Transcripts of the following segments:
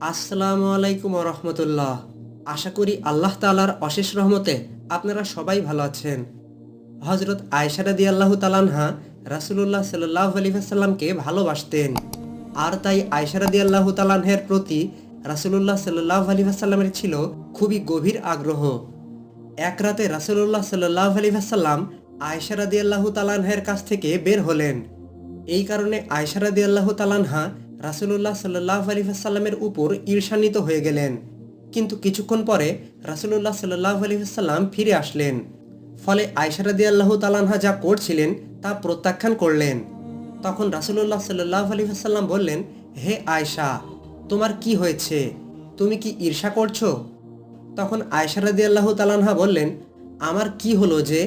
আসসালামু আলাইকুম রহমতুল্লাহ। আশা করি আল্লাহ তাআলার অশেষ রহমতে আপনারা সবাই ভালো আছেন। হজরত আয়েশা রাদিয়াল্লাহু তাআলাহা রাসূলুল্লাহ সাল্লাল্লাহু আলাইহি ওয়াসাল্লামকে ভালোবাসতেন, আর তাই আয়েশা রাদিয়াল্লাহু তাআলাহের প্রতি রাসূলুল্লাহ সাল্লাল্লাহু আলাইহি ওয়াসাল্লামের ছিল খুবই গভীর আগ্রহ। এক রাতে রাসূলুল্লাহ সাল্লাল্লাহু আলাইহি ওয়াসাল্লাম আয়েশা রাদিয়াল্লাহু তাআলাহের কাছ থেকে বের হলেন। এই কারণে আয়েশা রাদিয়াল্লাহু তাআলাহা রাসূলুল্লাহ সাল্লাল্লাহু আলাইহি ওয়াসাল্লামের উপর ঈর্ষান্বিত হয়ে গেলেন। কিন্তু কিছুক্ষণ পরে রাসূলুল্লাহ সাল্লাল্লাহু আলাইহি ওয়াসাল্লাম ফিরে আসলেন। ফলে আয়েশা রাদিয়াল্লাহু তাআলাহা যা করছিলেন তা প্রত্যাখ্যান করলেন। তখন রাসূলুল্লাহ সাল্লাল্লাহু আলাইহি ওয়াসাল্লাম বললেন, হে আয়েশা, তোমার কি হয়েছে? তুমি কি ঈর্ষা করছো? তখন আয়েশা রাদিয়াল্লাহু তাআলাহা বললেন, আমার কি হলো যে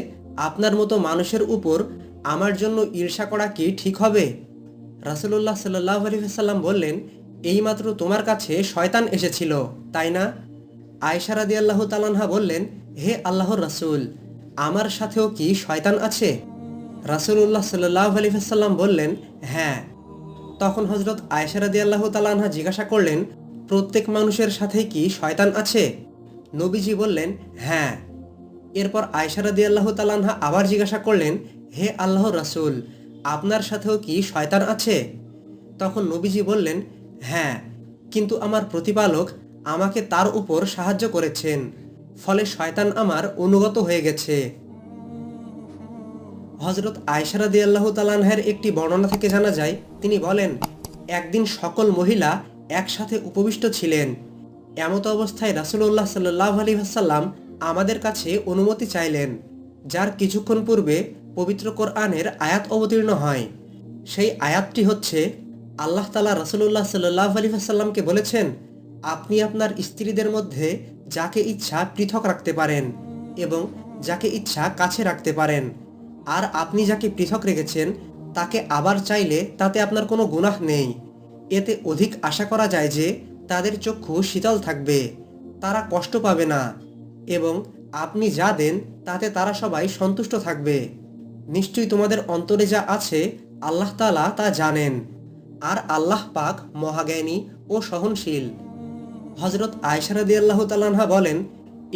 আপনার মতো মানুষের উপর আমার জন্য ঈর্ষা করা কি ঠিক হবে? রাসূলুল্লাহ সাল্লাল্লাহু আলাইহি ওয়াসাল্লাম বললেন, এইমাত্র তোমার কাছে শয়তান এসেছিল, তাই না? আয়েশা রাদিয়াল্লাহু তাআলাহা বললেন, হে আল্লাহর রাসূল, আমার সাথেও কি শয়তান আছে? রাসূলুল্লাহ সাল্লাল্লাহু আলাইহি ওয়াসাল্লাম বললেন, হ্যাঁ। তখন হযরত আয়েশা রাদিয়াল্লাহু তাআলাহা জিজ্ঞাসা করলেন, প্রত্যেক মানুষের সাথেই কি শয়তান আছে? নবীজি বললেন, হ্যাঁ। এরপর আয়েশা রাদিয়াল্লাহু তাআলাহা আবার জিজ্ঞাসা করলেন, হে আল্লাহর রাসূল, আপনার সাথেও কি শয়তান আছে? তখন নবীজি বললেন, হ্যাঁ, কিন্তু আমার প্রতিপালক আমাকে তার উপর সাহায্য করেছেন, ফলে শয়তান আমার অনুগত হয়ে গেছে। হযরত আয়েশা রাদিয়াল্লাহু তাআলার একটি বর্ণনা থেকে জানা যায়, তিনি বলেন, একদিন সকল মহিলা একসাথে উপবিষ্ট ছিলেন। এমত অবস্থায় রাসূলুল্লাহ সাল্লাল্লাহু আলাইহি ওয়াসাল্লাম আমাদের কাছে অনুমতি চাইলেন, যার কিছুক্ষণ পূর্বে পবিত্র কোরআনের আয়াত অবতীর্ণ হয়। সেই আয়াতটি হচ্ছে, আল্লাহ তাআলা রাসূলুল্লাহ সাল্লাল্লাহু আলাইহি ওয়াসাল্লামকে বলেছেন, আপনি আপনার স্ত্রীদের মধ্যে যাকে ইচ্ছা পৃথক রাখতে পারেন এবং যাকে ইচ্ছা কাছে রাখতে পারেন। আর আপনি যাকে পৃথক রেখেছেন তাকে আবার চাইলে তাতে আপনার কোনো গুনাহ নেই। এতে অধিক আশা করা যায় যে তাদের চক্ষু শীতল থাকবে, তারা কষ্ট পাবে না, এবং আপনি যা দেন তাতে তারা সবাই সন্তুষ্ট থাকবে। নিশ্চয়ই তোমাদের অন্তরে যা আছে আল্লাহ তাআলা তা জানেন, আর আল্লাহ পাক মহাজ্ঞানী ও সহনশীল। হযরত আয়েশা রাদিয়াল্লাহু তাআলা বলেন,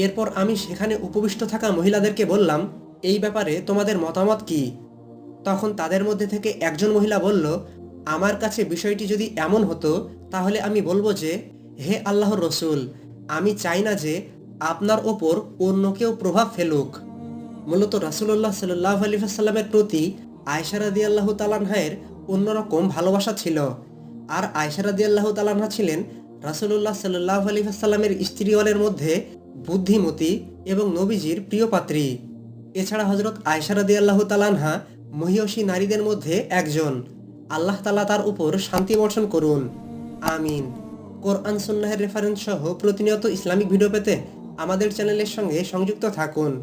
এরপর আমি সেখানে উপবিষ্ট থাকা মহিলাদেরকে বললাম, এই ব্যাপারে তোমাদের মতামত কি? তখন তাদের মধ্যে থেকে একজন মহিলা বলল, আমার কাছে বিষয়টি যদি এমন হতো তাহলে আমি বলবো যে, হে আল্লাহর রসুল, আমি চাই না যে আপনার ওপর অন্য কেউ প্রভাব ফেলুক। মূলত রাসূলুল্লাহ সাল্লাল্লাহু আলাইহি ওয়াসাল্লামের প্রতি আয়েশা রাদিয়াল্লাহু তাআলার অন্যরকম ভালোবাসা ছিল। আর আয়েশা রাদিয়াল্লাহু তাআলা ছিলেন রাসূলুল্লাহ সাল্লাল্লাহু আলাইহি ওয়াসাল্লামের স্ত্রীগণের মধ্যে বুদ্ধিমতী এবং নবীজির প্রিয় পাত্রী। এছাড়া হযরত আয়েশা রাদিয়াল্লাহু তাআলা মহিয়সী নারীদের মধ্যে একজন। আল্লাহ তাআলা তার উপর শান্তি বর্ষণ করুন, আমিন। কোরআন সুন্নাহের রেফারেন্স সহ প্রতিনিয়ত ইসলামিক ভিডিও পেতে আমাদের চ্যানেলের সঙ্গে সংযুক্ত থাকুন।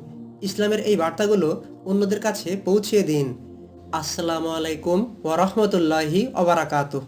ইসলামের এই বার্তাগুলো অন্যদের কাছে পৌঁছিয়ে দিন। আসসালামু আলাইকুম ওয়া রাহমাতুল্লাহি ওয়া বারাকাতুহু।